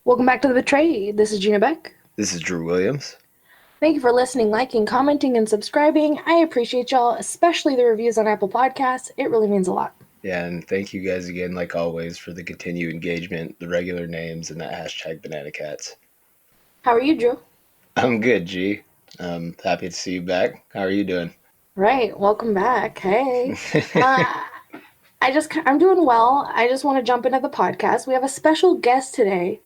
Welcome back to The Betrayed. This is Gina Beck. This is Drew Williams. Thank you for listening, liking, commenting, and subscribing. I appreciate y'all, especially the reviews on Apple Podcasts. It really means a lot. Yeah, and thank you guys again, like always, for the continued engagement, the regular names, and that hashtag Banana Cats. How are you, Drew? I'm good, G. I'm happy to see you back. How are you doing? Right, welcome back. Hey. I'm doing well. I just want to jump into the podcast. We have a special guest today.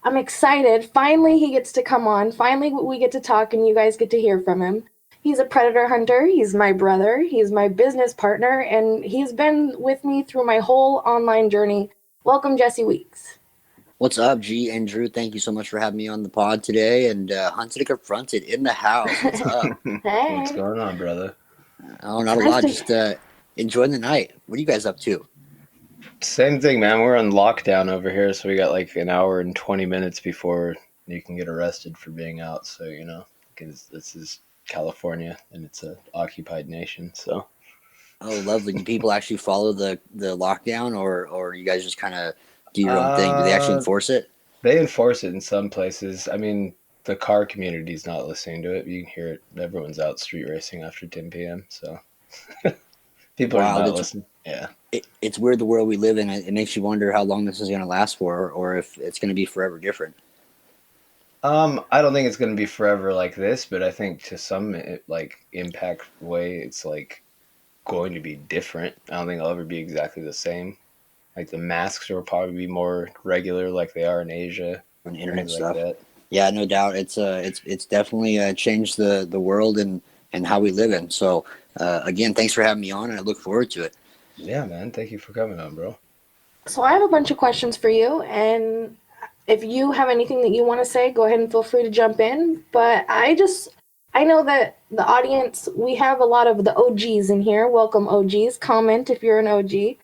I'm excited. Finally, he gets to come on. Finally, we get to talk and you guys get to hear from him. He's a predator hunter. He's my brother. He's my business partner. And he's been with me through my whole online journey. Welcome, Jesse Weeks. What's up, G and Drew? Thank you so much for having me on the pod today. And Hunted and Confronted in the house. What's up? Hey. What's going on, brother? Oh, not a lot. Just enjoying the night. What are you guys up to? Same thing, man. We're on lockdown over here, so we got like an hour and 20 minutes before you can get arrested for being out. So, because this is California and it's an occupied nation, so. Oh, lovely. Do people actually follow the lockdown, or you guys just kind of do your own thing? Do they actually enforce it? They enforce it in some places. I mean, the car community's not listening to it. You can hear it. Everyone's out street racing after 10 p.m., so. People are not listening. Yeah. It's weird, the world we live in. It makes you wonder how long this is going to last for, or if it's going to be forever different. I don't think it's going to be forever like this, but I think to some impact way, it's like going to be different. I don't think it'll ever be exactly the same. Like the masks will probably be more regular, like they are in Asia and internet stuff. Like that. Yeah, no doubt. It's definitely changed the world and how we live in. So again, thanks for having me on, and I look forward to it. Yeah, man. Thank you for coming on, bro. So I have a bunch of questions for you, and if you have anything that you want to say, go ahead and feel free to jump in. But I know that the audience, we have a lot of the OGs in here. Welcome, OGs. Comment if you're an OG.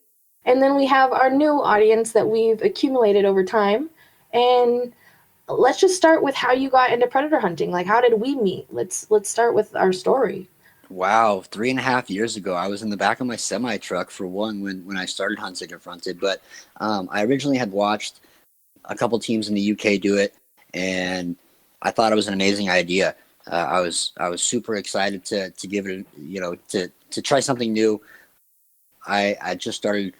And then we have our new audience that we've accumulated over time. And let's just start with how you got into predator hunting. Like, how did we meet? Let's start with our story. Wow, 3.5 years ago, I was in the back of my semi truck for one when I started Hunted and Confronted. But I originally had watched a couple teams in the UK do it, and I thought it was an amazing idea. I was super excited to give it, to try something new. I just started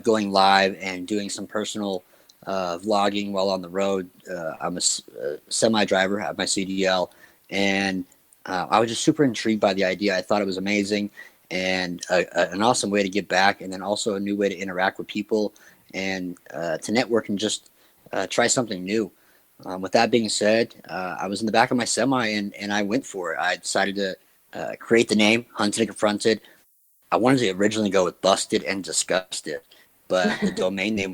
going live and doing some personal vlogging while on the road. I'm a semi driver, have my CDL, and I was just super intrigued by the idea. I thought it was amazing and an awesome way to give back, and then also a new way to interact with people and to network and just try something new. With that being said, I was in the back of my semi and I went for it. I decided to create the name Hunted and Confronted. I wanted to originally go with Busted and Disgusted, but the domain name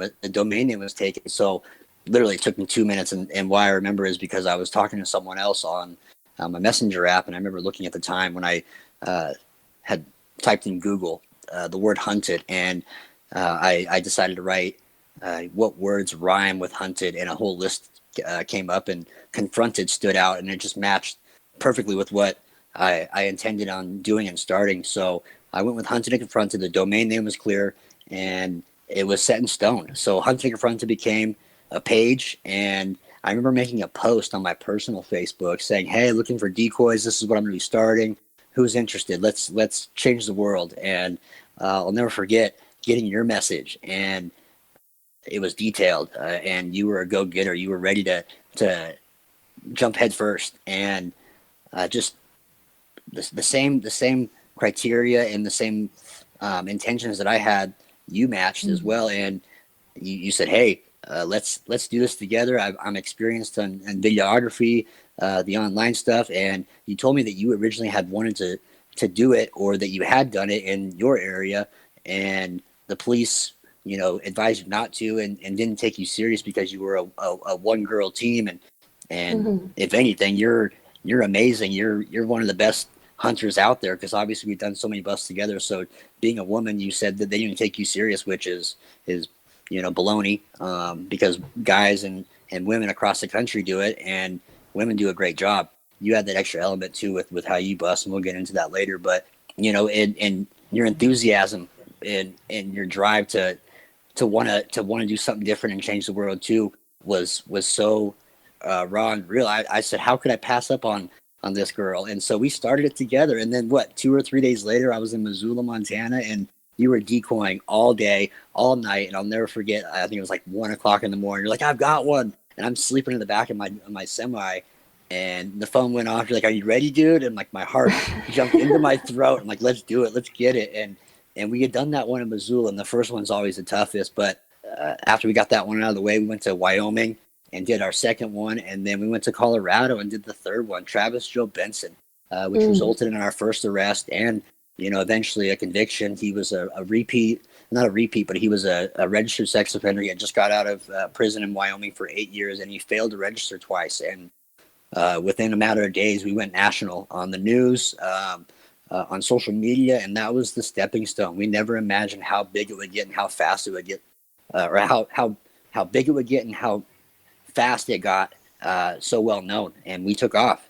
was taken. So literally it took me 2 minutes, and why I remember is because I was talking to someone else on my messenger app, and I remember looking at the time when I had typed in Google the word hunted, and I decided to write what words rhyme with hunted, and a whole list came up, and confronted stood out, and it just matched perfectly with what I intended on doing and starting. So I went with Hunted and Confronted. The domain name was clear, and it was set in stone. So Hunted and Confronted became a page, and I remember making a post on my personal Facebook saying, "Hey, looking for decoys. This is what I'm going to be starting. Who's interested? Let's change the world." And I'll never forget getting your message, and it was detailed, and you were a go-getter. You were ready to jump head first, and just the same criteria and the same intentions that I had, you matched as well. And you said, "Hey, let's do this together. I'm experienced in videography, the online stuff." And you told me that you originally had wanted to do it, or that you had done it in your area, and the police, advised you not to, and didn't take you serious because you were a one girl team. And if anything, you're amazing. You're one of the best hunters out there, because obviously we've done so many busts together. So being a woman, you said that they didn't take you serious, which is baloney, because guys and women across the country do it, and women do a great job. You had that extra element too with how you bust, and we'll get into that later. But and your enthusiasm and your drive to want to do something different and change the world too was so raw and real. I said, how could I pass up on this girl? And so we started it together. And then 2 or 3 days later, I was in Missoula, Montana, and you were decoying all day, all night. And I'll never forget, I think it was like 1 o'clock in the morning. You're like, I've got one. And I'm sleeping in the back of my semi, and the phone went off. You're like, are you ready, dude? And like my heart jumped into my throat. I'm like, let's do it. Let's get it. And we had done that one in Missoula, and the first one's always the toughest. But after we got that one out of the way, we went to Wyoming and did our second one. And then we went to Colorado and did the third one, Travis Joe Benson, which resulted in our first arrest and, eventually a conviction. He was a repeat, not a repeat, but he was a registered sex offender. He had just got out of prison in Wyoming for 8 years, and he failed to register twice. And within a matter of days, we went national on the news, on social media, and that was the stepping stone. We never imagined how big it would get and how fast it would get, or how big it would get and how fast it got so well known, and we took off.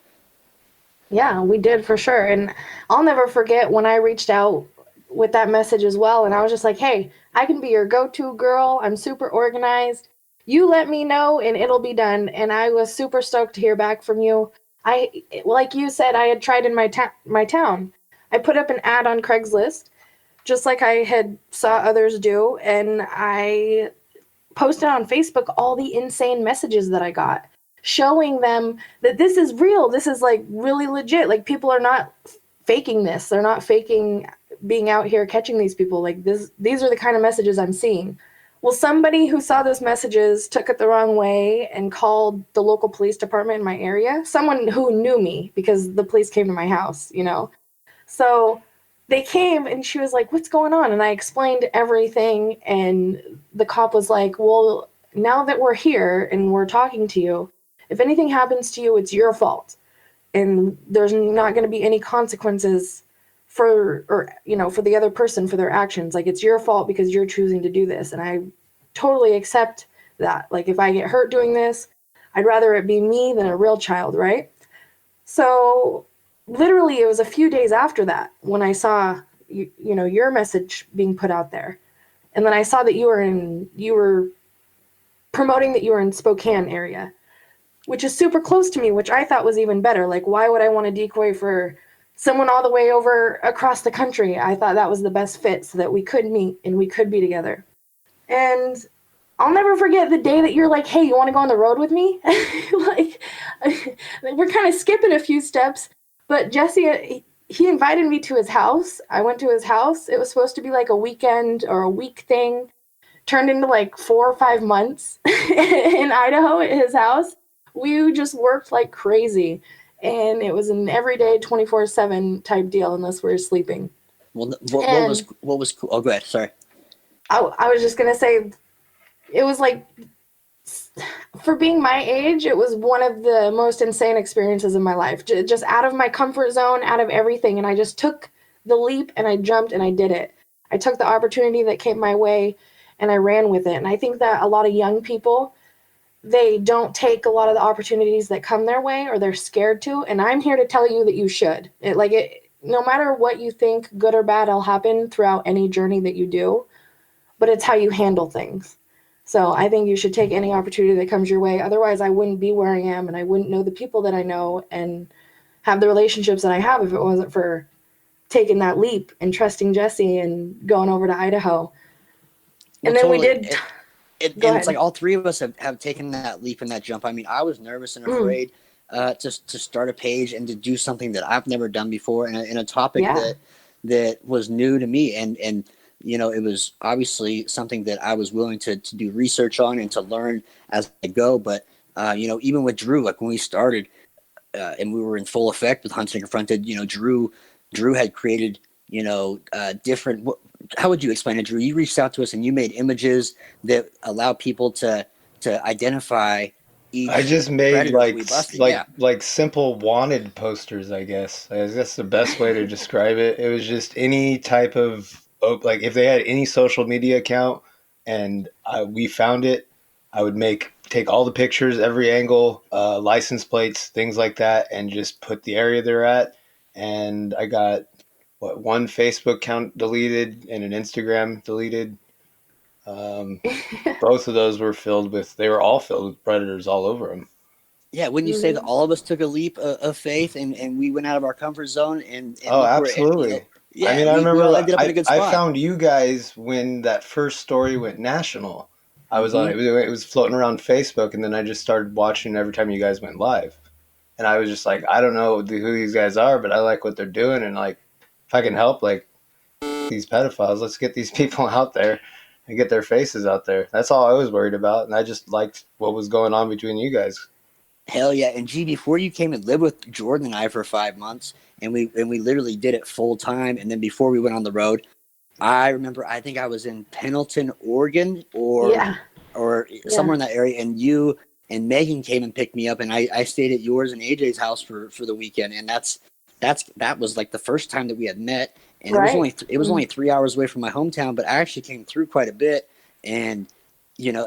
Yeah, we did for sure. And I'll never forget when I reached out with that message as well. And I was just like, hey, I can be your go-to girl. I'm super organized. You let me know and it'll be done. And I was super stoked to hear back from you. Like you said, I had tried in my town. I put up an ad on Craigslist, just like I had saw others do. And I posted on Facebook all the insane messages that I got, showing them that this is real. This is like really legit. Like, people are not faking this. They're not faking being out here catching these people. Like, these are the kind of messages I'm seeing. Well, somebody who saw those messages took it the wrong way and called the local police department in my area. Someone who knew me, because the police came to my house, So they came and she was like, what's going on? And I explained everything. And the cop was like, well, now that we're here and we're talking to you, if anything happens to you, it's your fault. And there's not going to be any consequences for the other person for their actions. Like, it's your fault because you're choosing to do this. And I totally accept that. Like, if I get hurt doing this, I'd rather it be me than a real child, right? So literally it was a few days after that when I saw your message being put out there. And then I saw that you were promoting that you were in Spokane area, which is super close to me, which I thought was even better. Like, why would I want to decoy for someone all the way over across the country? I thought that was the best fit so that we could meet and we could be together. And I'll never forget the day that you're like, hey, you want to go on the road with me? Like, we're kind of skipping a few steps, but Jesse, he invited me to his house. I went to his house. It was supposed to be like a weekend or a week thing. Turned into like 4 or 5 months in Idaho at his house. We just worked like crazy, and it was an everyday 24/7 type deal unless we were sleeping. Well, what was cool? Oh, go ahead. Sorry. I was just gonna say, it was like, for being my age, it was one of the most insane experiences in my life. Just out of my comfort zone, out of everything, and I just took the leap and I jumped and I did it. I took the opportunity that came my way and I ran with it. And I think that a lot of young people, they don't take a lot of the opportunities that come their way, or they're scared to. And I'm here to tell you that you should. No matter what you think, good or bad, will happen throughout any journey that you do, but it's how you handle things. So I think you should take any opportunity that comes your way. Otherwise, I wouldn't be where I am, and I wouldn't know the people that I know and have the relationships that I have if it wasn't for taking that leap and trusting Jesse and going over to Idaho. And then totally. We did. And it's like all three of us have taken that leap and that jump. I mean, I was nervous and afraid to start a page and to do something that I've never done before, and in a topic that was new to me. And it was obviously something that I was willing to do research on and to learn as I go. But even with Drew, like when we started and we were in full effect with Hunted and Confronted, Drew had created different. How would you explain it, Drew? You reached out to us and you made images that allow people to identify I each just made predator that we busted. Yeah. like simple wanted posters, I guess. I guess that's the best way to describe it. It was just any type of like if they had any social media account and we found it, I would take all the pictures, every angle, license plates, things like that, and just put the area they're at. And I got one Facebook account deleted and an Instagram deleted. Um, both of those were they were all filled with predators all over them. Yeah, wouldn't you say that Mhm. all of us took a leap of faith and we went out of our comfort zone and Oh, look where absolutely. I yeah, mean, I we all remember ended up in a good I spot. found you guys when that first story went national. I was on Hmm. it was floating around Facebook, and then I just started watching every time you guys went live. And I was just like, I don't know who these guys are, but I like what they're doing, and like if I can help like these pedophiles, let's get these people out there and get their faces out there. That's all I was worried about, and I just liked what was going on between you guys. Hell yeah! And G, before you came and lived with Jordan and I for 5 months, and we literally did it full time. And then before we went on the road, I remember I think I was in Pendleton, Oregon, Yeah. or Yeah. somewhere in that area, and you and Megan came and picked me up, and I stayed at yours and AJ's house for the weekend, and that was like the first time that we had met, and Right. it was only 3 hours away from my hometown, but I actually came through quite a bit, and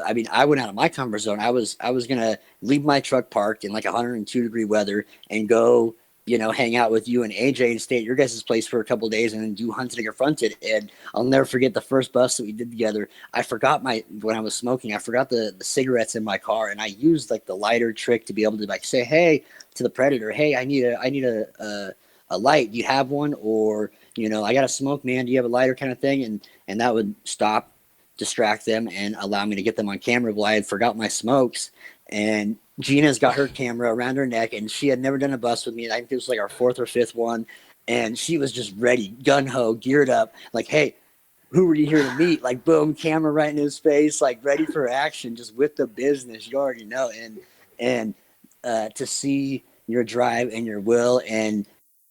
I mean, I went out of my comfort zone. I was gonna leave my truck parked in like 102-degree weather and go, hang out with you and AJ and stay at your guys' place for a couple of days and then do hunted and confronted. And I'll never forget the first bus that we did together. I forgot when I was smoking, I forgot the cigarettes in my car, and I used like the lighter trick to be able to like say, hey, to the predator, hey, I need a light. Do you have one? Or I got to smoke, man. Do you have a lighter, kind of thing? And that would stop, distract them, and allow me to get them on camera. Well, I had forgot my smokes, and Gina's got her camera around her neck, and she had never done a bus with me. I think it was like our fourth or fifth one, and she was just ready, gun ho, geared up, like, hey, who were you here to meet? Like, boom, camera right in his face, like ready for action, just with the business. You already know, and to see your drive and your will and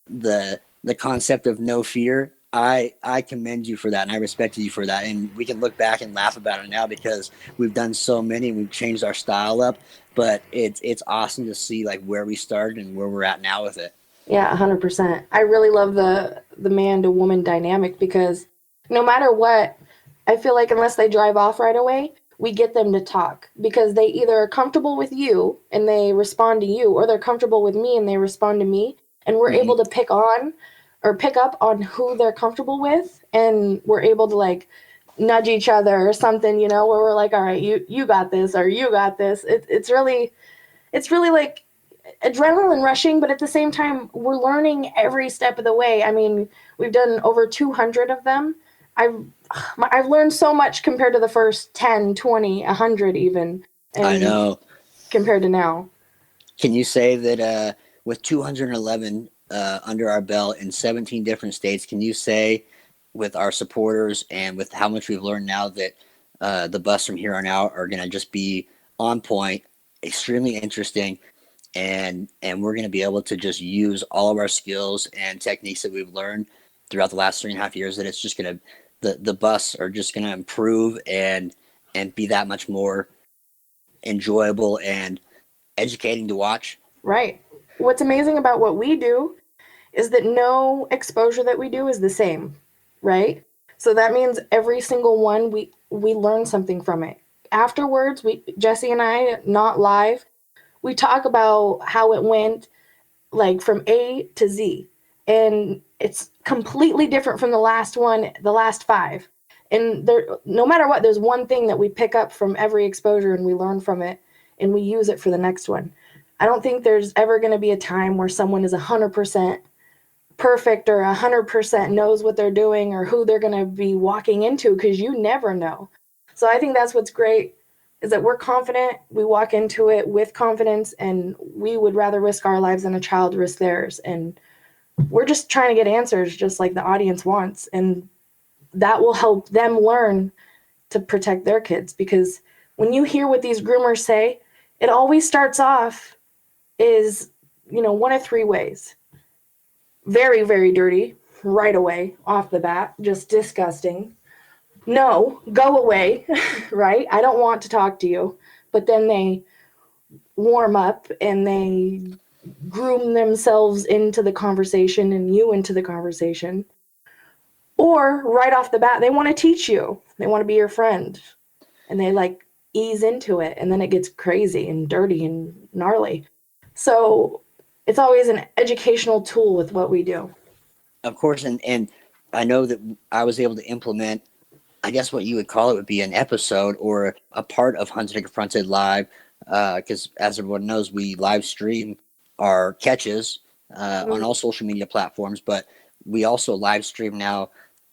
the concept of no fear, I commend you for that, and I respect you for that. And we can look back and laugh about it now because we've done so many, we've changed our style up, but it's awesome to see like where we started and where we're at now with it. Yeah, 100%. I really love the man to woman dynamic because no matter what, I feel like unless they drive off right away, we get them to talk because they either are comfortable with you and they respond to you, or they're comfortable with me and they respond to me, and we're Hmm. able to pick up on who they're comfortable with, and we're able to like nudge each other or something, where we're like, all right, you got this, or you got this. It's really like adrenaline rushing, but at the same time, we're learning every step of the way. I mean, we've done over 200 of them. I've I've learned so much compared to the first 10, 20, 100 even, I and know. compared to now. Can you say that with 211 under our belt in 17 different states, can you say with our supporters and with how much we've learned now that the busts from here on out are going to just be on point, extremely interesting, and we're going to be able to just use all of our skills and techniques that we've learned throughout the last 3.5 years, that it's just going to the busts are just going to improve and be that much more enjoyable and educating to watch. Right. What's amazing about what we do is that no exposure that we do is the same, right? So that means every single one we learn something from it. Afterwards, we Jesse and I, not live, we talk about how it went, like from A to Z. And it's completely different from the last one, the last five. And there, no matter what, there's one thing that we pick up from every exposure and we learn from it and we use it for the next one. I don't think there's ever going to be a time where someone is 100% perfect or 100% knows what they're doing or who they're going to be walking into, because you never know. So I think that's what's great, is that we're confident, we walk into it with confidence, and we would rather risk our lives than a child risk theirs. And we're just trying to get answers just like the audience wants, and that will help them learn to protect their kids. Because when you hear what these groomers say, it always starts off is, one of three ways: very, very dirty right away off the bat, just disgusting. No, go away, right? I don't want to talk to you. But then they warm up and they groom themselves into the conversation and you into the conversation. Or right off the bat, they want to teach you. They want to be your friend. And they like ease into it. And then it gets crazy and dirty and gnarly. So it's always an educational tool with what we do. Of course, and I know that I was able to implement, I guess what you would call it would be an episode or a part of Hunted and Confronted Live, because as everyone knows, we live stream our catches on all social media platforms, but we also live stream now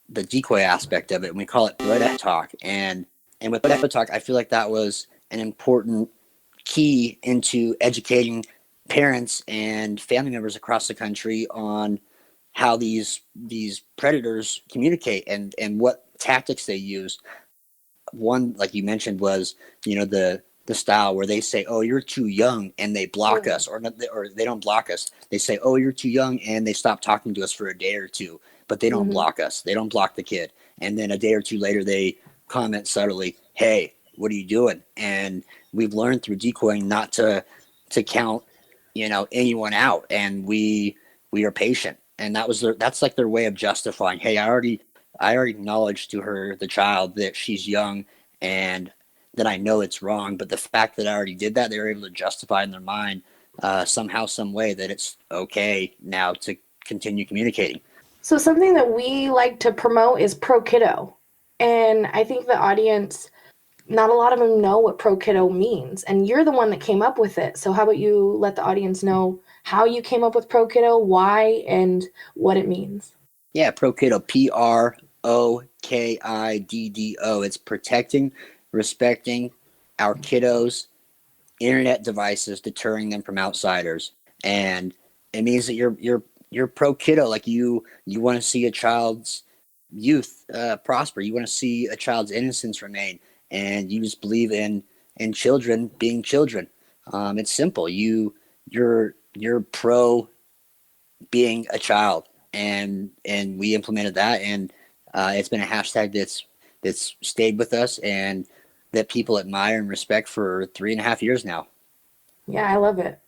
the decoy aspect of it, and we call it Red Talk. And with Red Talk, I feel like that was an important key into educating parents and family members across the country on how these predators communicate and what tactics they use. One, like you mentioned, was the style where they say, "Oh, you're too young," and they block us, or they don't block us. They say, "Oh, you're too young," and they stop talking to us for a day or two, but they don't block us. They don't block the kid, and then a day or two later, they comment subtly, "Hey, what are you doing?" And we've learned through decoying not to count, anyone out, and we are patient, and that's like their way of justifying, "Hey, I already acknowledged to her, the child, that she's young and that I know it's wrong, but the fact that I already did that, they were able to justify in their mind somehow, some way, that it's okay now to continue communicating." So something that we like to promote is Prokiddo. And I think the audience, not a lot of them know what Prokiddo means. And you're the one that came up with it. So how about you let the audience know how you came up with Prokiddo, why, and what it means? Yeah, Prokiddo, Prokiddo. It's protecting, respecting our kiddos' internet devices, deterring them from outsiders, and it means that you're pro kiddo. Like you want to see a child's youth prosper. You want to see a child's innocence remain, and you just believe in children being children. It's simple. You're pro being a child, and we implemented that, and it's been a hashtag that's stayed with us and that people admire and respect for 3.5 years now. Yeah, I love it.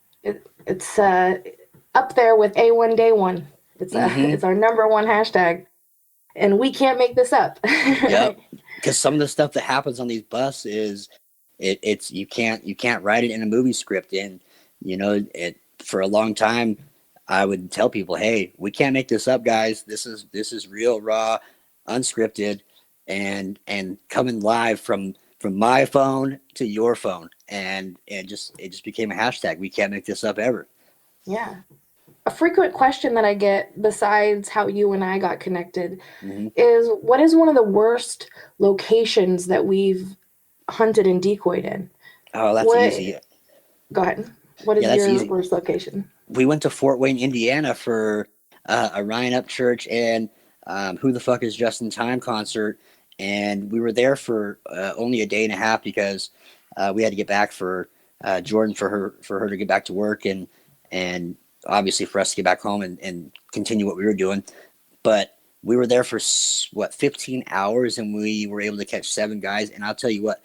It's up there with A1 Day One. It's our number one hashtag, and we can't make this up. Yep, because some of the stuff that happens on these buses it's you can't write it in a movie script, and it for a long time I would tell people, "Hey, we can't make this up, guys. This is real, raw, unscripted, and coming live from my phone to your phone." And it just became a hashtag. We can't make this up ever. Yeah. A frequent question that I get, besides how you and I got connected, is what is one of the worst locations that we've hunted and decoyed in? Oh, that's easy. Go ahead. What is your worst location? We went to Fort Wayne, Indiana for a Ryan Up Church and Who the Fuck is Just in Time concert, and we were there for only a day and a half because we had to get back for Jordan for her to get back to work, and obviously for us to get back home and continue what we were doing. But we were there for 15 hours, and we were able to catch 7 guys. And I'll tell you what,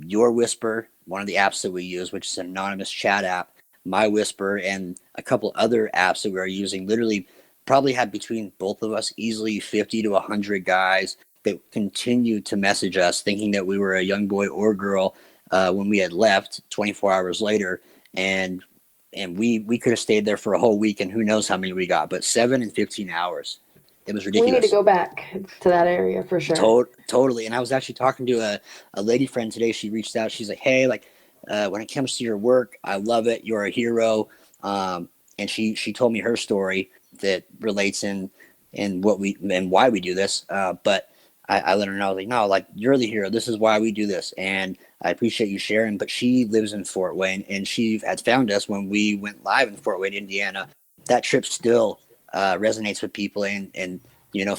Your Whisper, one of the apps that we use, which is an anonymous chat app, My Whisper, and a couple other apps that we are using, literally probably had between both of us easily 50 to 100 guys that continued to message us thinking that we were a young boy or girl when we had left 24 hours later. And we could have stayed there for a whole week, and who knows how many we got, but 7 and 15 hours. It was ridiculous. We need to go back to that area for sure. Totally. And I was actually talking to a lady friend today. She reached out. She's like, "Hey, like when it comes to your work, I love it. You're a hero." And she told me her story that relates in what we and why we do this. But I let her know, like, "No, like you're the hero. This is why we do this, and I appreciate you sharing." But she lives in Fort Wayne, and she had found us when we went live in Fort Wayne, Indiana. That trip still resonates with people and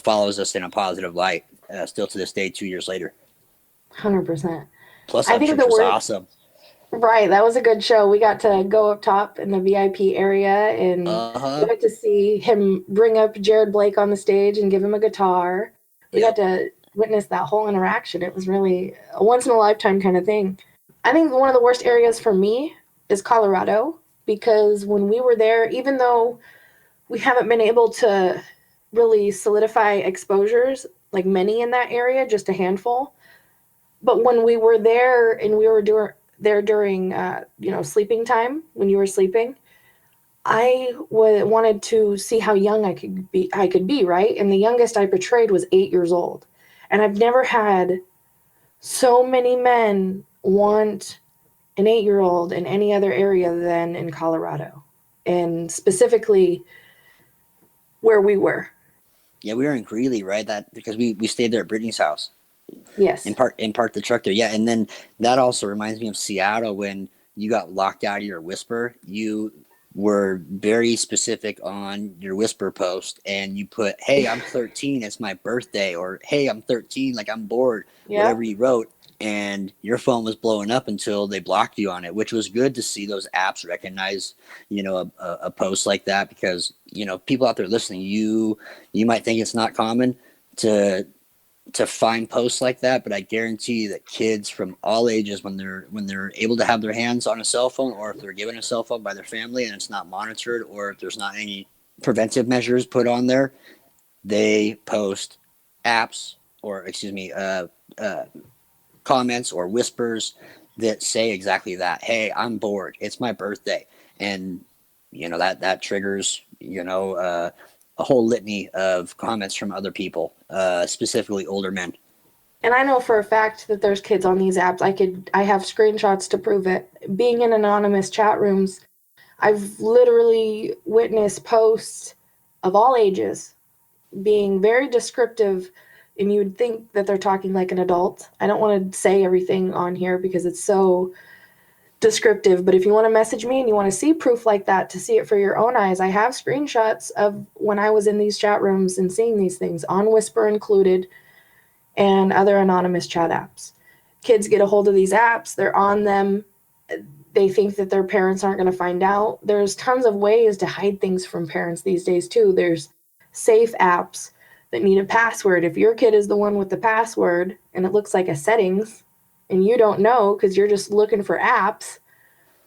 follows us in a positive light still to this day, 2 years later. 100%. Plus, I think was awesome. Right, that was a good show. We got to go up top in the VIP area, and we got to see him bring up Jared Blake on the stage and give him a guitar. We got to witness that whole interaction. It was really a once-in-a-lifetime kind of thing. I think one of the worst areas for me is Colorado, because when we were there, even though we haven't been able to really solidify exposures like many in that area, just a handful. But when we were there and we were there during, sleeping time, when you were sleeping, I wanted to see how young I could be. Right, and the youngest I portrayed was 8 years old, and I've never had so many men want an 8-year-old in any other area than in Colorado, and specifically where we were. Yeah, we were in Greeley, right? That because we stayed there at Brittany's house. Yes. In part the truck there. Yeah, and then that also reminds me of Seattle when you got locked out of your whisper. You were very specific on your whisper post, and you put, "Hey, I'm 13. It's my birthday," or "Hey, I'm 13. Like I'm bored." Yeah. Whatever you wrote, and your phone was blowing up until they blocked you on it, which was good to see those apps recognize, a post like that, because people out there listening, you might think it's not common to find posts like that, but I guarantee you that kids from all ages, when they're able to have their hands on a cell phone, or if they're given a cell phone by their family and it's not monitored, or if there's not any preventive measures put on there, they post apps, or comments or whispers that say exactly that. Hey, I'm bored. It's my birthday, and that triggers a whole litany of comments from other people, specifically older men. And I know for a fact that there's kids on these apps. I have screenshots to prove it. Being in anonymous chat rooms, I've literally witnessed posts of all ages being very descriptive, and you would think that they're talking like an adult. I don't want to say everything on here because it's so descriptive, but if you want to message me and you want to see proof like that, to see it for your own eyes, I have screenshots of when I was in these chat rooms and seeing these things, on Whisper included, and other anonymous chat apps. Kids get a hold of these apps, they're on them, they think that their parents aren't going to find out. There's tons of ways to hide things from parents these days too. There's safe apps that need a password. If your kid is the one with the password and it looks like a settings and you don't know because you're just looking for apps,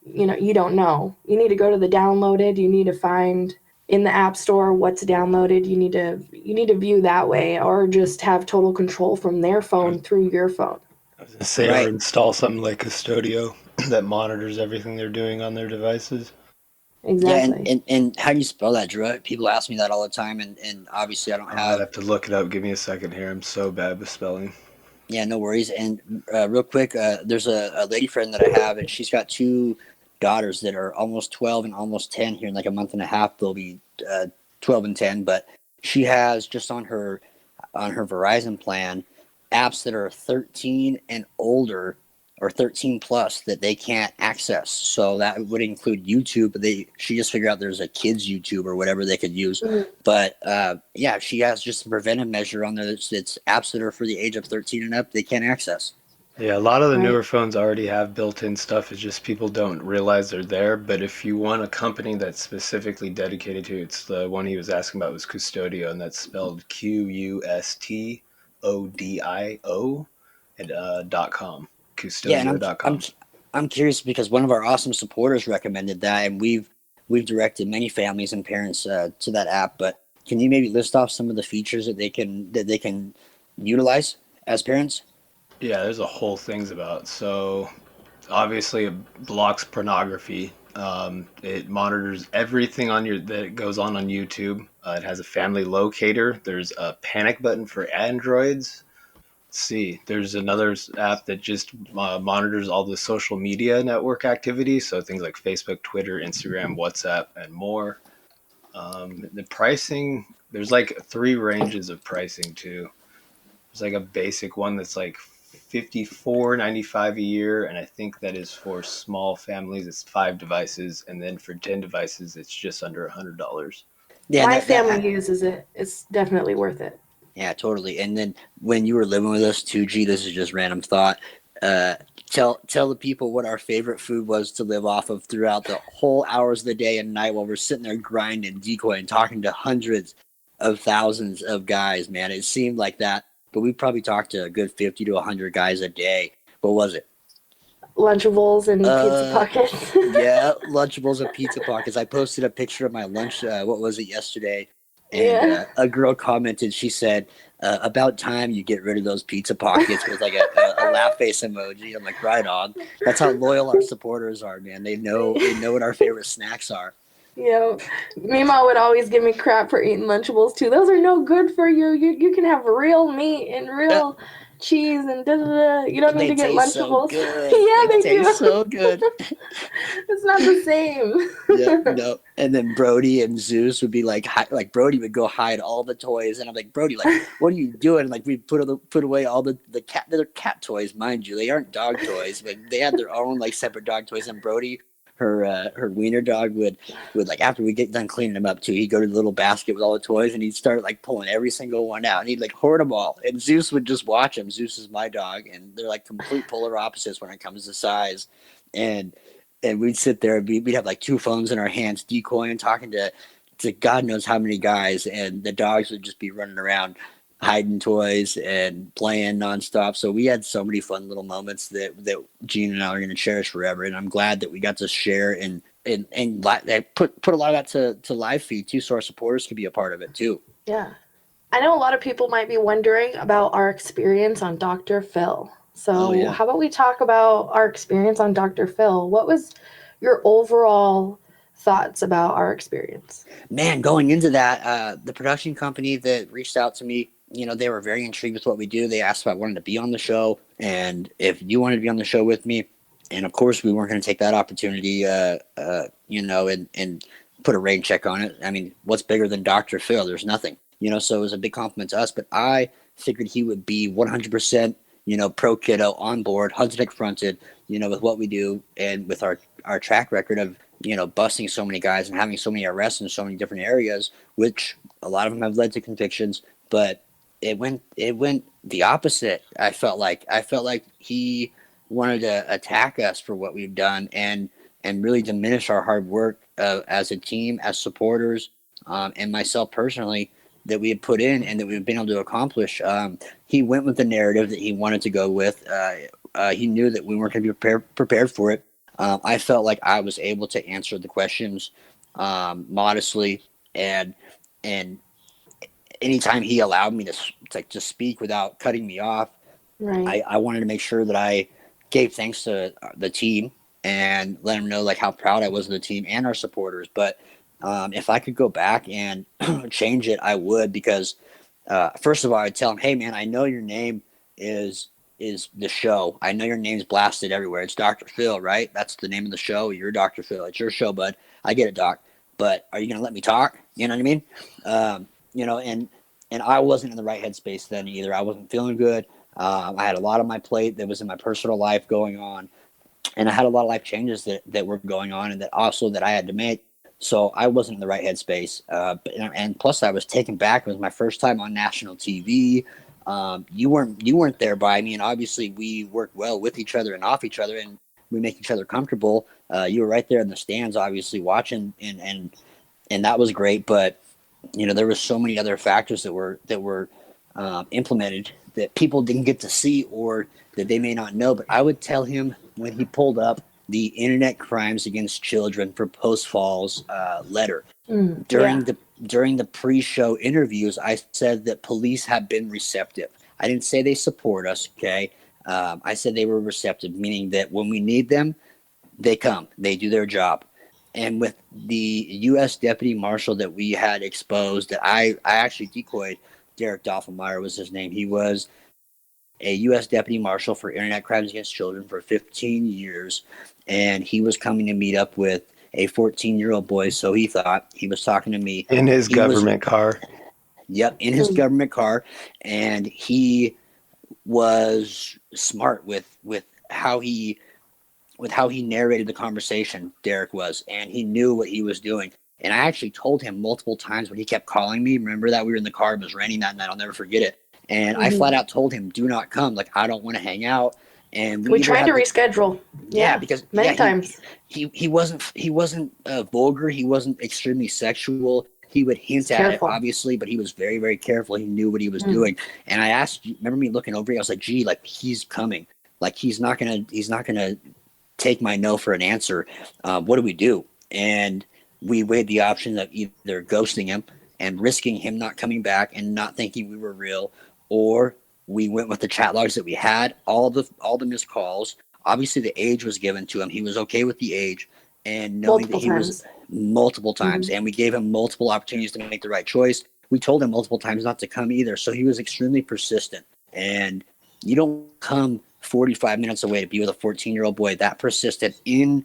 you don't know. You need to go to the downloaded. You need to find in the app store what's downloaded. You need to view that way, or just have total control from their phone through your phone. I was gonna say, or install something like Custodio that monitors everything they're doing on their devices. Exactly. Yeah, and how do you spell that, Drew? People ask me that all the time, and obviously I don't have. I'd have to look it up. Give me a second here. I'm so bad with spelling. Yeah, no worries. And real quick, there's a lady friend that I have, and she's got two daughters that are almost 12 and almost 10 here in like a month and a half. They'll be 12 and 10, but she has just on her Verizon plan apps that are 13 and older, or 13 plus, that they can't access. So that would include YouTube, but she just figured out there's a kids YouTube or whatever they could use. Mm-hmm. But yeah, she has just a preventive measure on there. It's apps that are for the age of 13 and up, they can't access. Yeah, a lot of the newer phones already have built-in stuff. It's just people don't realize they're there. But if you want a company that's specifically dedicated to, it's the one he was asking about was Custodio, and that's spelled Custodio and .com. Custodio.com. Yeah, I'm curious because one of our awesome supporters recommended that, and we've directed many families and parents to that app. But can you maybe list off some of the features that they can utilize as parents? Yeah, there's a whole things about. So obviously it blocks pornography. It monitors everything that goes on YouTube. It has a family locator. There's a panic button for Androids. Let's see, there's another app that just monitors all the social media network activity. So things like Facebook, Twitter, Instagram, WhatsApp, and more. The pricing, there's like 3 ranges of pricing too. There's like a basic one that's like $54.95 a year, and I think that is for small families. It's 5 devices, and then for 10 devices, it's just under $100. Yeah, my family uses it. It's definitely worth it. Yeah, totally. And then when you were living with us, 2G, this is just random thought. Tell the people what our favorite food was to live off of throughout the whole hours of the day and night while we're sitting there grinding, decoying, talking to hundreds of thousands of guys. Man, it seemed like that. But we probably talked to a good 50 to 100 guys a day. What was it? Lunchables and pizza pockets. Yeah, Lunchables and pizza pockets. I posted a picture of my lunch. What was it yesterday? And Yeah. a girl commented. She said, "About time you get rid of those pizza pockets," with like a laugh face emoji. I'm like, right on. That's how loyal our supporters are, man. They know what our favorite snacks are. Yeah. Mima would always give me crap for eating Lunchables too. Those are no good for you. You can have real meat and Uh, real cheese and da da da. You don't need they to get taste so Lunchables. good. Yeah, They they taste do. so good. It's not the same. Yeah, no. And then Brody and Zeus would be like, like Brody would go hide all the toys, and I'm like, Brody, like, what are you doing? Like, we put away all the cat, they're cat toys, mind you, they aren't dog toys, but they had their own like separate dog toys. And Brody, her wiener dog would like after we get done cleaning them up too, he'd go to the little basket with all the toys, and he'd start like pulling every single one out, and he'd like hoard them all. And Zeus would just watch him. Zeus is my dog, and they're like complete polar opposites when it comes to size, and we'd sit there and we'd have like two phones in our hands, decoying, talking to God knows how many guys, and the dogs would just be running around hiding toys and playing nonstop. So we had so many fun little moments that Gene and I are going to cherish forever. And I'm glad that we got to share and put a lot of that to live feed too, so our supporters could be a part of it too. Yeah. I know a lot of people might be wondering about our experience on Dr. Phil. So, how about we talk about our experience on Dr. Phil? What was your overall thoughts about our experience? Man, going into that, the production company that reached out to me, they were very intrigued with what we do. They asked if I wanted to be on the show and if you wanted to be on the show with me. And of course, we weren't going to take that opportunity, and put a rain check on it. I mean, what's bigger than Dr. Phil? There's nothing, so it was a big compliment to us. But I figured he would be 100%, Prokiddo on board, hunted fronted, with what we do and with our track record of, busting so many guys and having so many arrests in so many different areas, which a lot of them have led to convictions. But it went the opposite. I felt like he wanted to attack us for what we've done and really diminish our hard work as a team, as supporters, and myself personally, that we had put in and that we've been able to accomplish. He went with the narrative that he wanted to go with. He knew that we weren't going to be prepared for it. I felt like I was able to answer the questions modestly, and anytime he allowed me to speak without cutting me off, Right. I wanted to make sure that I gave thanks to the team and let them know like how proud I was of the team and our supporters. But if I could go back and change it, I would, because first of all, I'd tell him, hey man, I know your name is the show. I know your name's blasted everywhere. It's Dr. Phil, right? That's the name of the show. You're Dr. Phil. It's your show, bud. I get it, Doc. But are you going to let me talk? You know what I mean? And I wasn't in the right headspace then either. I wasn't feeling good. I had a lot on my plate that was in my personal life going on. And I had a lot of life changes that were going on and that I had to make. So I wasn't in the right headspace. And plus I was taken back. It was my first time on national TV. You weren't there by me, and obviously we work well with each other and off each other, and we make each other comfortable. You were right there in the stands, obviously watching, and that was great. But there were so many other factors that were implemented that people didn't get to see or that they may not know. But I would tell him when he pulled up the Internet Crimes Against Children for Post Falls letter during the pre-show interviews, I said that police have been receptive. I didn't say they support us, okay? I said they were receptive, meaning that when we need them, they come. They do their job. And with the U.S. Deputy Marshal that we had exposed, that I actually decoyed, Derek Doffenmeyer was his name. He was a U.S. Deputy Marshal for Internet Crimes Against Children for 15 years, and he was coming to meet up with a 14-year-old boy, so he thought. He was talking to me. In his government car. Yep, in his government car, and he was smart with how he narrated the conversation, Derek was, and he knew what he was doing. And I actually told him multiple times when he kept calling me. Remember that we were in the car, it was raining that night, I'll never forget it. And I flat out told him, do not come. Like, I don't want to hang out. And we tried to reschedule. Yeah, because many times. He wasn't vulgar. He wasn't extremely sexual. He would hint at it, obviously, but he was very, very careful. He knew what he was doing. And I asked, remember me looking over? I was like, gee, like, he's coming. Like, he's not gonna take my no for an answer. What do we do? And we weighed the option of either ghosting him and risking him not coming back and not thinking we were real, or we went with the chat logs that we had, all the missed calls. Obviously, the age was given to him. He was okay with the age, and knowing Multiple that he times. was multiple times, and we gave him multiple opportunities to make the right choice. We told him multiple times not to come either, so he was extremely persistent. And you don't come 45 minutes away to be with a 14-year-old boy that persistent in,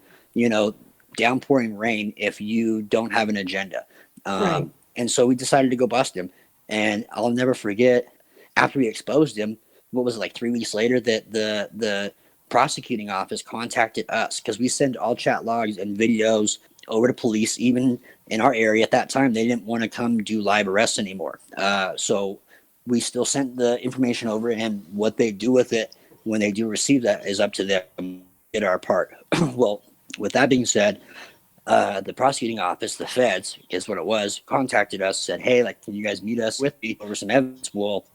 downpouring rain if you don't have an agenda. Right. And so we decided to go bust him. And I'll never forget, after we exposed him, what was it, like 3 weeks later, that the prosecuting office contacted us, because we send all chat logs and videos over to police. Even in our area at that time, they didn't want to come do live arrests anymore. So we still sent the information over, and what they do with it when they do receive that is up to them. Did our part. Well, with that being said, the prosecuting office, the feds, is what it was, contacted us, said, hey, like, can you guys meet us with me over some evidence? Well,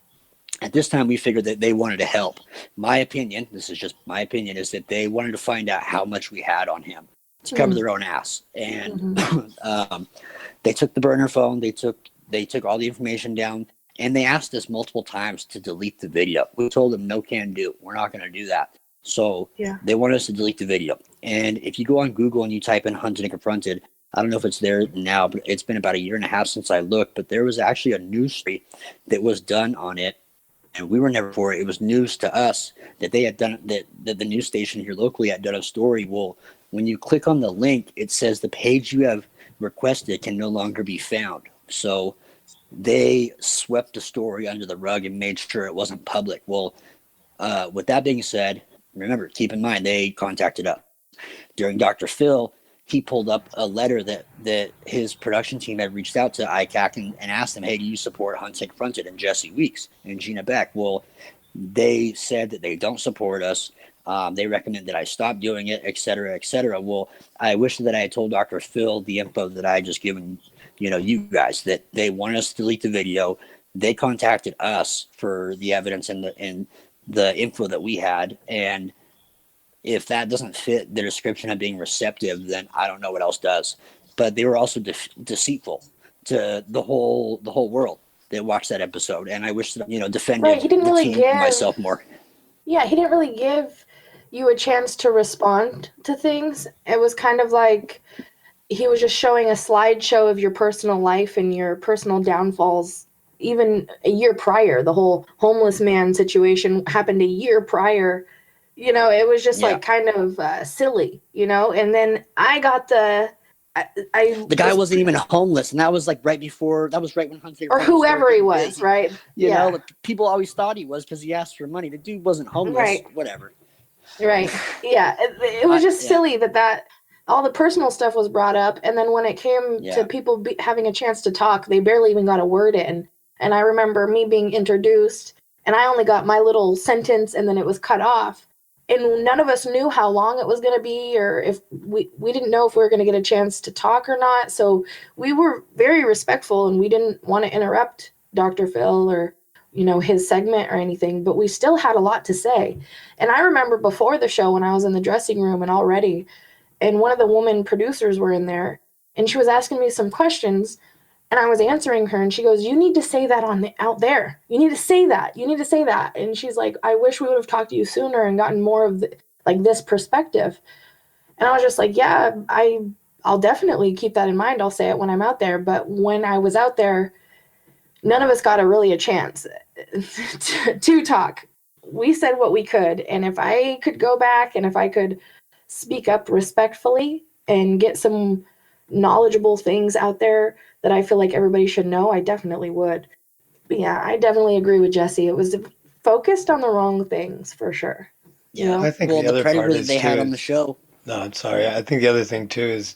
at this time, we figured that they wanted to help. My opinion, this is just my opinion, is that they wanted to find out how much we had on him to cover their own ass. And they took the burner phone, they took all the information down, and they asked us multiple times to delete the video. We told them, no can do. We're not going to do that. So they wanted us to delete the video. And if you go on Google and you type in Hunted and Confronted, I don't know if it's there now, but it's been about 1.5 years since I looked, but there was actually a news story that was done on it. And we were never for it. It was news to us that they had done, that the news station here locally had done a story. Well, when you click on the link, it says the page you have requested can no longer be found. So they swept the story under the rug and made sure it wasn't public. Well, with that being said, remember, keep in mind, they contacted us. During Dr. Phil, he pulled up a letter that his production team had reached out to ICAC and asked them, hey, do you support Hunted and Confronted and Jesse Weeks and Gina Beck? Well, they said that they don't support us. They recommend that I stop doing it, et cetera, et cetera. Well, I wish that I had told Dr. Phil the info that I had just given, you guys, that they wanted us to delete the video. They contacted us for the evidence and the info that we had. And if that doesn't fit the description of being receptive, then I don't know what else does. But they were also deceitful to the whole world that watched that episode. And I wish that, defended He didn't the really team and myself more. Yeah, he didn't really give you a chance to respond to things. It was kind of like he was just showing a slideshow of your personal life and your personal downfalls. Even a year prior, the whole homeless man situation happened a year prior. It was just like kind of silly, and then I got the guy wasn't even homeless, and that was like right when Hunter or whoever he was, right? Like, people always thought he was because he asked for money. The dude wasn't homeless, right? Whatever. Right. Yeah, it was just silly that all the personal stuff was brought up, and then when it came to people having a chance to talk, they barely even got a word in. And I remember me being introduced, and I only got my little sentence, and then it was cut off. And none of us knew how long it was going to be, or if we didn't know if we were going to get a chance to talk or not. So we were very respectful, and we didn't want to interrupt Dr. Phil or, his segment or anything, but we still had a lot to say. And I remember before the show when I was in the dressing room and all ready, and one of the woman producers were in there, and she was asking me some questions, and I was answering her, and she goes, you need to say that out there. You need to say that. You need to say that. And she's like, I wish we would have talked to you sooner and gotten more of this perspective. And I was just like, yeah, I'll definitely keep that in mind. I'll say it when I'm out there. But when I was out there, none of us got a chance to talk. We said what we could. And if I could go back and if I could speak up respectfully and get some knowledgeable things out there that I feel like everybody should know, I definitely would. But yeah, I definitely agree with Jesse. It was focused on the wrong things for sure. Yeah, I think the other part is they had on the show. No, I'm sorry. I think the other thing too is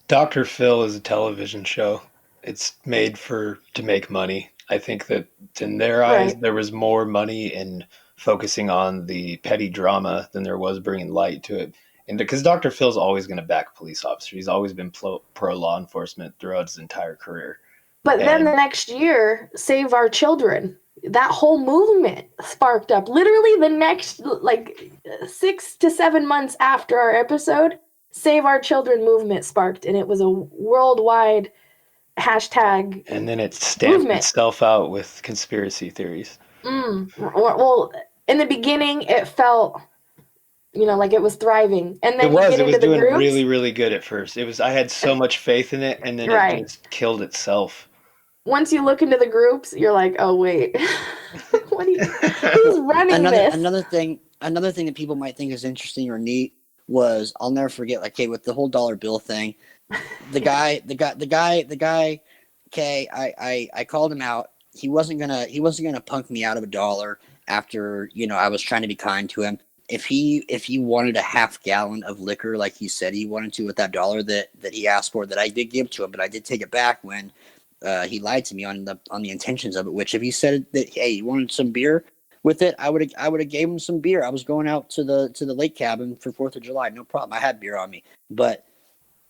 Dr. Phil is a television show. It's made to make money. I think that in their eyes, there was more money in focusing on the petty drama than there was bringing light to it. And because Dr. Phil's always going to back a police officer. He's always been pro law enforcement throughout his entire career. But then the next year, Save Our Children that whole movement sparked up. Literally the next, like, 6 to 7 months after our episode, Save Our Children movement sparked, and it was a worldwide hashtag And then it stamped movement. itself out with conspiracy theories. Well, in the beginning, it felt, like it was thriving, and then It was. you get It was into the doing groups. really, really good at first. I had so much faith in it, and then it Right. just killed itself. Once you look into the groups, you're like, oh wait, who's running this? Another thing that people might think is interesting or neat was, I'll never forget, like, hey, with the whole dollar bill thing, the guy, okay, I called him out. He wasn't gonna punk me out of $1 after, I was trying to be kind to him. If he wanted a half gallon of liquor like he said he wanted to with that $1 that he asked for, that I did give to him, but I did take it back when he lied to me on the intentions of it. Which, if he said that, hey, you wanted some beer with it, I would have gave him some beer. I was going out to the lake cabin for 4th of July, no problem. I had beer on me, but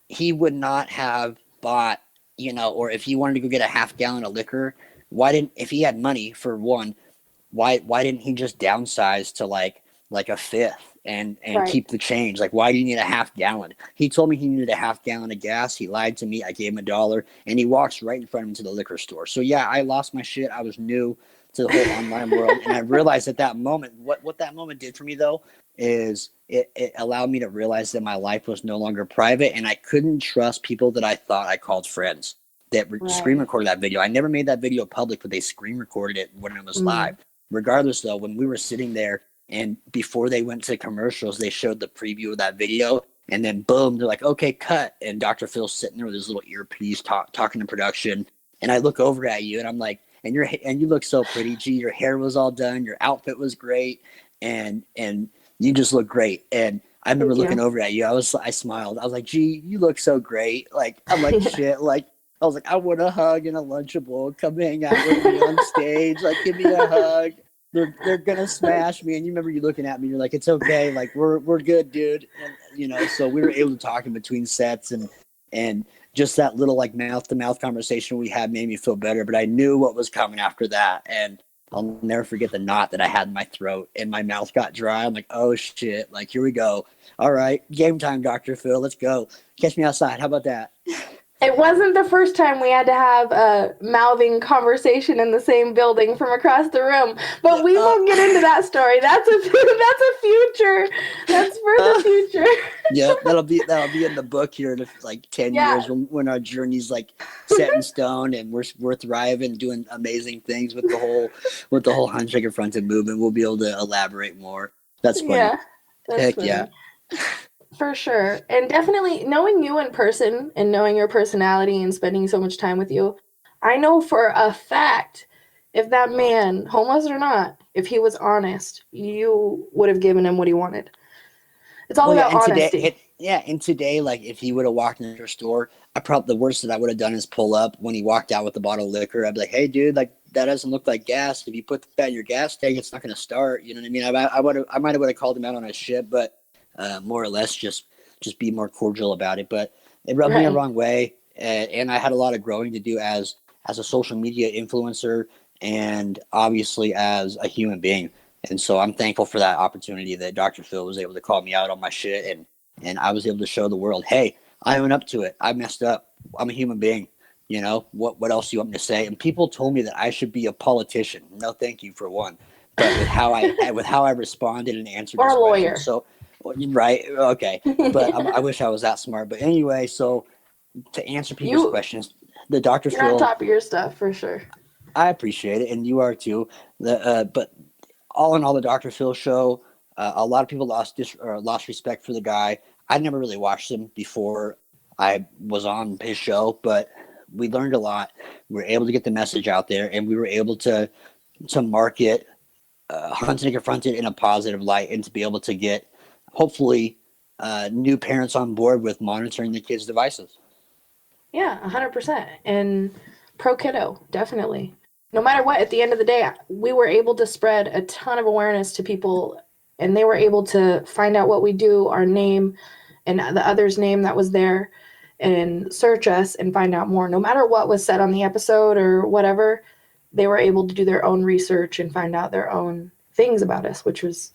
he would not have bought, or if he wanted to go get a half gallon of liquor, if he had money, for one, why didn't he just downsize to like a fifth and Right. keep the change? Like, why do you need a half gallon? He told me he needed a half gallon of gas. He lied to me. I gave him $1, and he walks right in front of him to the liquor store. So yeah, I lost my shit. I was new to the whole online world, and I realized at that moment, what that moment did for me, though, is it allowed me to realize that my life was no longer private, and I couldn't trust people that I thought I called friends that screen recorded that video. I never made that video public, but they screen recorded it when it was live. Regardless, though, when we were sitting there, and before they went to commercials, they showed the preview of that video, and then boom, they're like, okay, cut. And Dr. Phil's sitting there with his little earpiece talking to production. And I look over at you, and I'm like, and you look so pretty, G. Your hair was all done, your outfit was great, and you just look great. And I remember looking over at you. I smiled. I was like, gee, you look so great. Like, I'm like, shit. Like, I was like, I want a hug and a Lunchable. Come hang out with me on stage. Like, give me a hug. They're gonna smash me. And you remember you looking at me. You're like, it's okay. Like, we're good, dude. And, so we were able to talk in between sets, and just that little, like, mouth to mouth conversation we had made me feel better. But I knew what was coming after that, and I'll never forget the knot that I had in my throat, and my mouth got dry. I'm like, oh shit! Like, here we go. All right, game time, Dr. Phil. Let's go. Catch me outside. How about that? It wasn't the first time we had to have a mouthing conversation in the same building from across the room, but we won't get into that story. That's a future. That's for the future. Yeah, that'll be in the book here in like 10 years when our journey's like set in stone and we're thriving, doing amazing things with the whole Handshake Fronted movement. We'll be able to elaborate more. That's funny. Yeah, that's Heck funny. yeah. For sure. And definitely knowing you in person and knowing your personality and spending so much time with you, I know for a fact, if that man, homeless or not, if he was honest, you would have given him what he wanted. It's all about honesty. And today, like, if he would have walked into your store, the worst that I would have done is pull up when he walked out with a bottle of liquor. I'd be like, hey, dude, like, that doesn't look like gas. If you put that in your gas tank, it's not going to start. You know what I mean? I might have called him out on his shit, but more or less just be more cordial about it. But it rubbed me the wrong way, and I had a lot of growing to do as a social media influencer and obviously as a human being. And so I'm thankful for that opportunity that Dr. Phil was able to call me out on my shit, and I was able to show the world, hey, I own up to it. I messed up. I'm a human being. What else do you want me to say? And people told me that I should be a politician. No, thank you, for one. But with how I responded and answered, or a lawyer. Question, so right, okay. But I wish I was that smart. But anyway, so to answer people's questions, the Dr. Phil, on top of your stuff for sure. I appreciate it, and you are too. But all in all, the Dr. Phil show, a lot of people lost respect for the guy. I never really watched him before I was on his show, but we learned a lot. We were able to get the message out there, and we were able to market Hunting Confronted in a positive light, and to be able to get, hopefully, new parents on board with monitoring the kids' devices. Yeah, 100%. And Prokiddo, definitely. No matter what, at the end of the day, we were able to spread a ton of awareness to people, and they were able to find out what we do, our name, and the other's name that was there, and search us and find out more. No matter what was said on the episode or whatever, they were able to do their own research and find out their own things about us, which was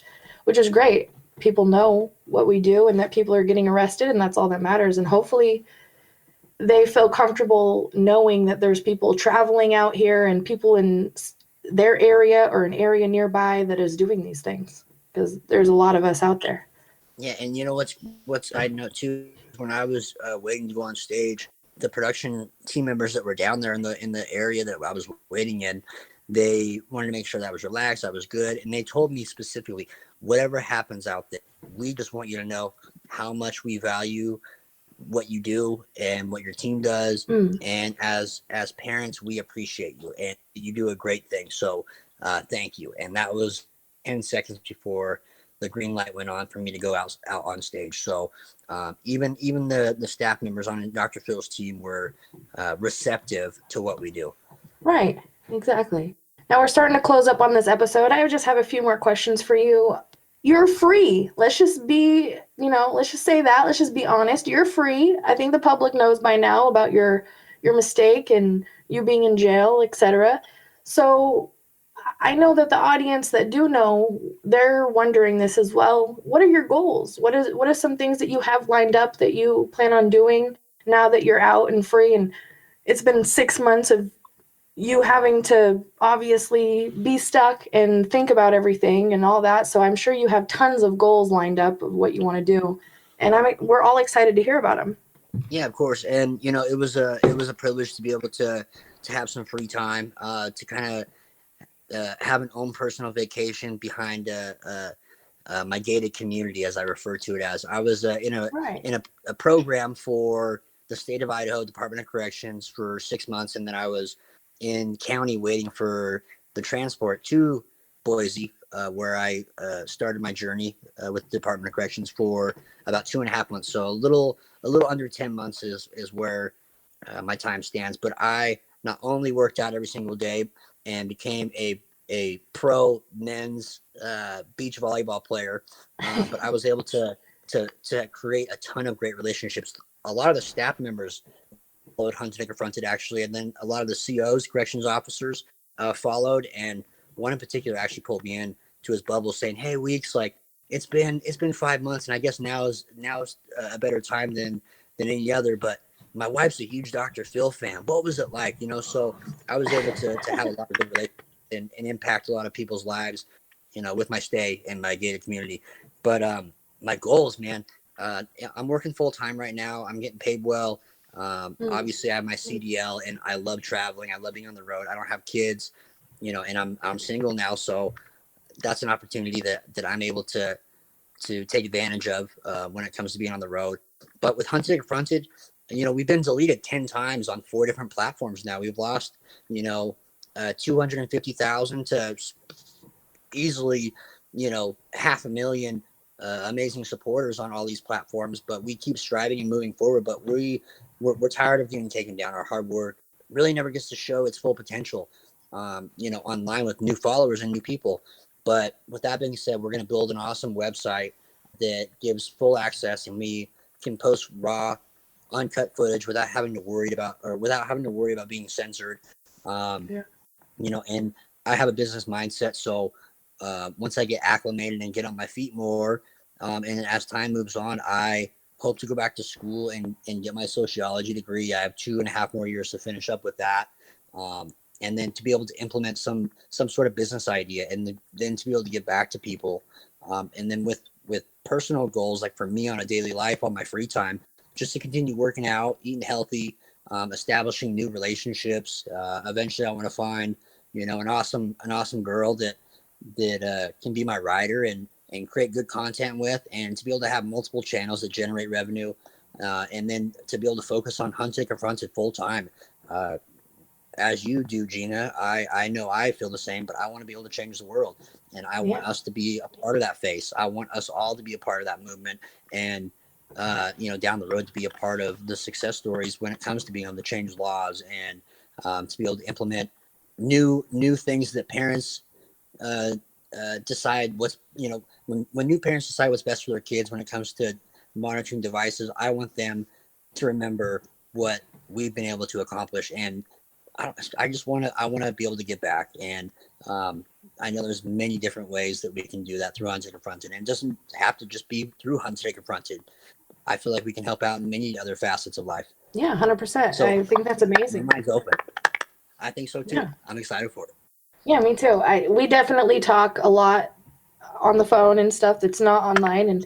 great. People know what we do and that people are getting arrested, and that's all that matters. And hopefully they feel comfortable knowing that there's people traveling out here and people in their area or an area nearby that is doing these things, because there's a lot of us out there. Yeah, and you know what's I know too, when I was waiting to go on stage, the production team members that were down there in the area that I was waiting in, they wanted to make sure that I was relaxed, I was good, and they told me specifically, whatever happens out there, we just want you to know how much we value what you do and what your team does, and as parents, we appreciate you and you do a great thing. So thank you. And that was 10 seconds before the green light went on for me to go out on stage. So even the staff members on Dr. Phil's team were receptive to what we do. Right, exactly. Now we're starting to close up on this episode. I just have a few more questions for you. You're free. Let's just be, let's just say that. Let's just be honest. You're free. I think the public knows by now about your mistake and you being in jail, etc. So I know that the audience that do know, they're wondering this as well. What are your goals? What are some things that you have lined up that you plan on doing now that you're out and free? And it's been 6 months of you having to obviously be stuck and think about everything and all that. So I'm sure you have tons of goals lined up of what you want to do. And we're all excited to hear about them. Yeah, of course. And, it was a privilege to be able to have some free time, to kind of have an own personal vacation behind my gated community, as I refer to it as. I was in a program for the state of Idaho Department of Corrections for 6 months, and then I was in county waiting for the transport to Boise, where I started my journey with the Department of Corrections for about 2.5 months. So a little under 10 months is where my time stands. But I not only worked out every single day and became a pro men's beach volleyball player, but I was able to create a ton of great relationships. A lot of the staff members followed Hunted and Confronted, actually, and then a lot of the COs, corrections officers, followed, and one in particular actually pulled me in to his bubble, saying, "Hey, Weeks, like it's been 5 months, and I guess now is a better time than any other, but my wife's a huge Dr. Phil fan. What was it like?" So I was able to have a lot of good relationships and impact a lot of people's lives, with my stay in my gated community. But my goals, man, I'm working full time right now. I'm getting paid well. Obviously I have my CDL and I love traveling. I love being on the road. I don't have kids, and I'm single now. So that's an opportunity that I'm able to take advantage of when it comes to being on the road. But with Hunted and Confronted, we've been deleted 10 times on 4 different platforms now. We've lost, 250,000 to easily, 500,000 amazing supporters on all these platforms. But we keep striving and moving forward. But we're tired of getting taken down. Our hard work really never gets to show its full potential, online with new followers and new people. But with that being said, we're going to build an awesome website that gives full access, and we can post raw, uncut footage without having to worry about being censored. And I have a business mindset, so once I get acclimated and get on my feet more, and as time moves on, I hope to go back to school and get my sociology degree. I have 2.5 more years to finish up with that. And then to be able to implement some sort of business idea, and then to be able to give back to people. And then with personal goals, like for me on a daily life, on my free time, just to continue working out, eating healthy, establishing new relationships. Eventually I want to find, an awesome girl that can be my rider and create good content with, and to be able to have multiple channels that generate revenue. And then to be able to focus on Hunted and Confronted full time. As you do, Gina, I know I feel the same, but I want to be able to change the world, and I want us to be a part of that face. I want us all to be a part of that movement, and down the road to be a part of the success stories when it comes to being able to change laws, and to be able to implement new things that parents decide what's, when new parents decide what's best for their kids when it comes to monitoring devices. I want them to remember what we've been able to accomplish, and I just want to be able to give back, and I know there's many different ways that we can do that through Hunted Confronted, and it doesn't have to just be through Hunted Confronted. I feel like we can help out in many other facets of life. Yeah, 100%. So I think that's amazing. my mind's open. I think so too. Yeah. I'm excited for it. Yeah, me too. We definitely talk a lot on the phone and stuff that's not online, and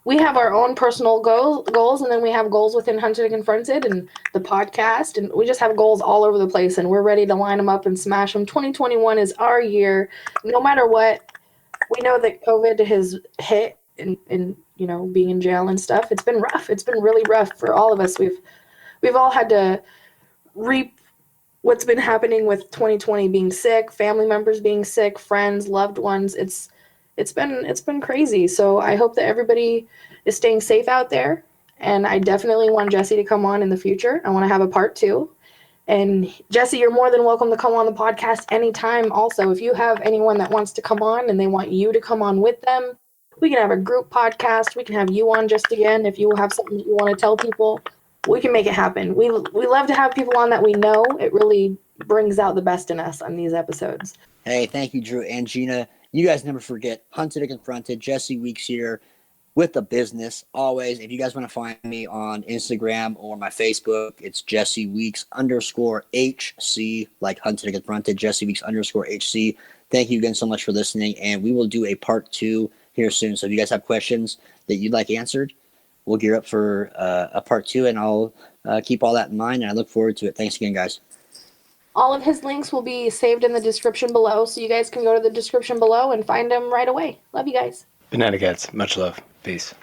we have our own personal goals, and then we have goals within Hunted and Confronted and the podcast, and we just have goals all over the place, and we're ready to line them up and smash them. 2021 is our year. No matter what, we know that COVID has hit, and you know, being in jail and stuff. It's been rough. It's been really rough for all of us. We've all had to reap what's been happening with 2020, being sick, family members being sick, friends, loved ones. It's been crazy. So I hope that everybody is staying safe out there. And I definitely want Jesse to come on in the future. I want to have a part 2. And Jesse, you're more than welcome to come on the podcast anytime. Also, if you have anyone that wants to come on and they want you to come on with them, we can have a group podcast. We can have you on just again. If you have something that you want to tell people, we can make it happen. We love to have people on that we know. It really brings out the best in us on these episodes. Hey, thank you, Drew and Gina. You guys never forget Hunted and Confronted. Jesse Weeks here with the business. Always, if you guys want to find me on Instagram or my Facebook, it's Jesse Weeks _HC, like Hunted and Confronted, Jesse Weeks _HC. Thank you again so much for listening, and we will do a part 2 here soon. So if you guys have questions that you'd like answered, we'll gear up for a part 2, and I'll keep all that in mind, and I look forward to it. Thanks again, guys. All of his links will be saved in the description below, so you guys can go to the description below and find them right away. Love you guys. Banana Cats, much love. Peace.